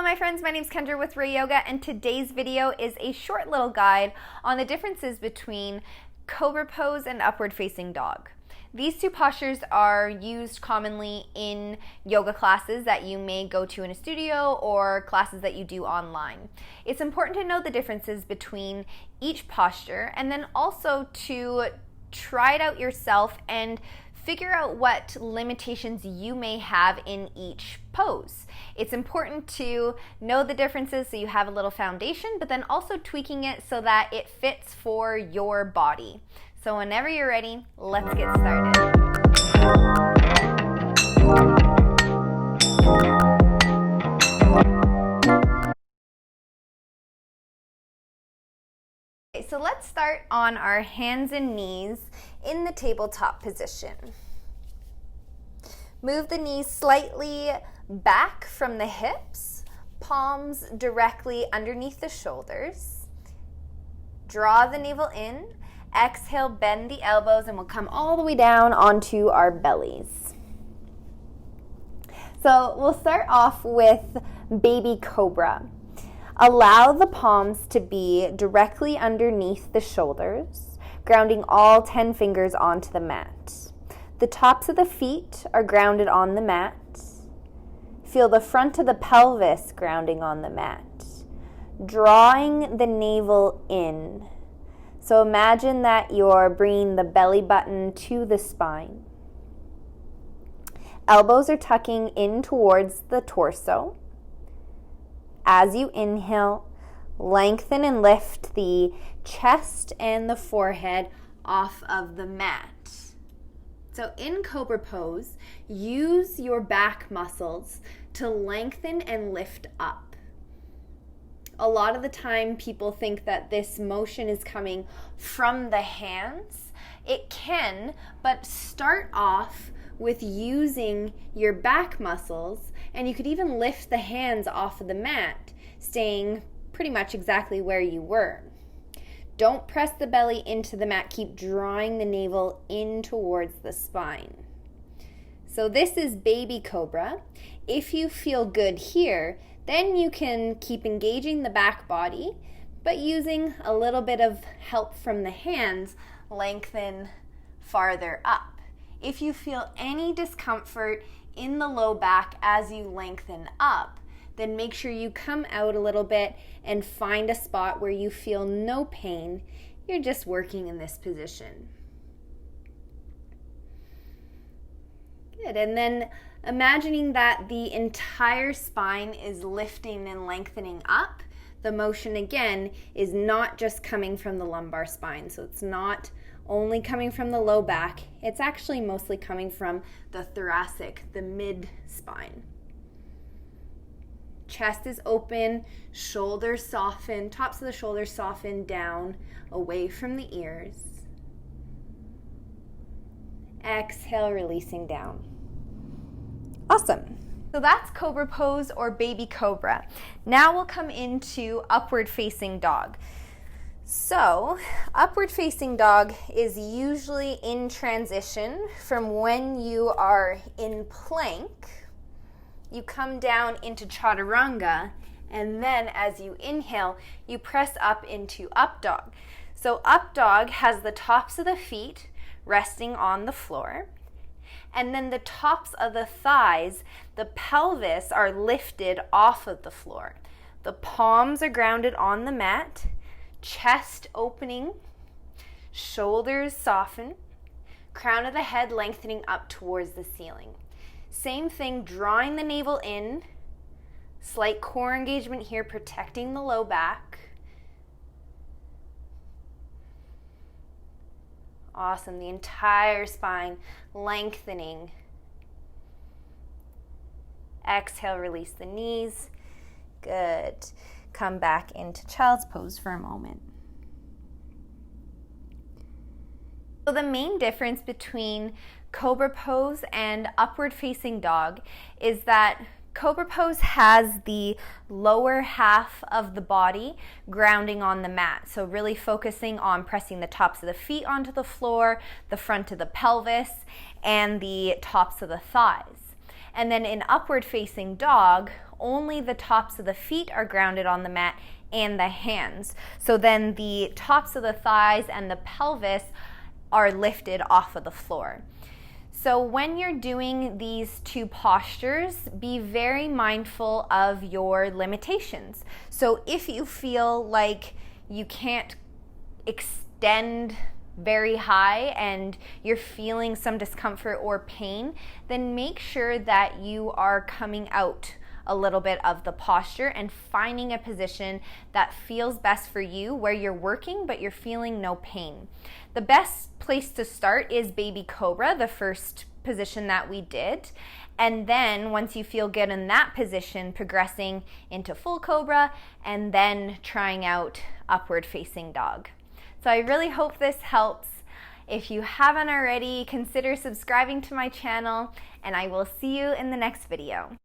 my friends, my name is Kendra with Ray Yoga, and today's video is a short little guide on the differences between Cobra Pose and Upward Facing Dog. These two postures are used commonly in yoga classes that you may go to in a studio or classes that you do online. It's important to know the differences between each posture and then also to try it out yourself and figure out what limitations you may have in each pose. It's important to know the differences so you have a little foundation, but then also tweaking it so that it fits for your body. So whenever you're ready, let's get started. Okay, so let's start on our hands and knees in the tabletop position. Move the knees slightly back from the hips, palms directly underneath the shoulders. Draw the navel in. Exhale, bend the elbows, and we'll come all the way down onto our bellies. So we'll start off with baby cobra. Allow the palms to be directly underneath the shoulders, grounding all 10 fingers onto the mat. The tops of the feet are grounded on the mat. Feel the front of the pelvis grounding on the mat. Drawing the navel in. So imagine that you're bringing the belly button to the spine. Elbows are tucking in towards the torso. As you inhale, lengthen and lift the chest and the forehead off of the mat. So in Cobra Pose, use your back muscles to lengthen and lift up. A lot of the time people think that this motion is coming from the hands. It can, but start off with using your back muscles, and you could even lift the hands off of the mat, staying pretty much exactly where you were. Don't press the belly into the mat. Keep drawing the navel in towards the spine. So this is baby cobra. If you feel good here, then you can keep engaging the back body, but using a little bit of help from the hands, lengthen farther up. If you feel any discomfort in the low back as you lengthen up, then make sure you come out a little bit and find a spot where you feel no pain. You're just working in this position. Good, and then imagining that the entire spine is lifting and lengthening up. The motion again is not just coming from the lumbar spine, so it's not only coming from the low back, it's actually mostly coming from the thoracic, the mid spine. Chest is open, shoulders soften, tops of the shoulders soften down, away from the ears. Exhale, releasing down. Awesome. So that's Cobra Pose or baby cobra. Now we'll come into upward facing dog. So upward facing dog is usually in transition from when you are in plank. You come down into chaturanga, and then as you inhale, you press up into up dog. So up dog has the tops of the feet resting on the floor, and then the tops of the thighs, the pelvis are lifted off of the floor. The palms are grounded on the mat, chest opening, shoulders soften, crown of the head lengthening up towards the ceiling. Same thing, drawing the navel in, slight core engagement here, protecting the low back. Awesome, the entire spine lengthening. Exhale, release the knees. Good. Come back into child's pose for a moment. So the main difference between Cobra Pose and upward facing dog is that Cobra Pose has the lower half of the body grounding on the mat. So really focusing on pressing the tops of the feet onto the floor, the front of the pelvis, and the tops of the thighs. And then in upward facing dog, only the tops of the feet are grounded on the mat and the hands. So then the tops of the thighs and the pelvis are lifted off of the floor. So when you're doing these two postures, be very mindful of your limitations. So if you feel like you can't extend very high and you're feeling some discomfort or pain, then make sure that you are coming out a little bit of the posture and finding a position that feels best for you, where you're working but you're feeling no pain. The best place to start is baby cobra, the first position that we did. And then once you feel good in that position, progressing into full cobra and then trying out upward facing dog. So I really hope this helps. If you haven't already, consider subscribing to my channel, and I will see you in the next video.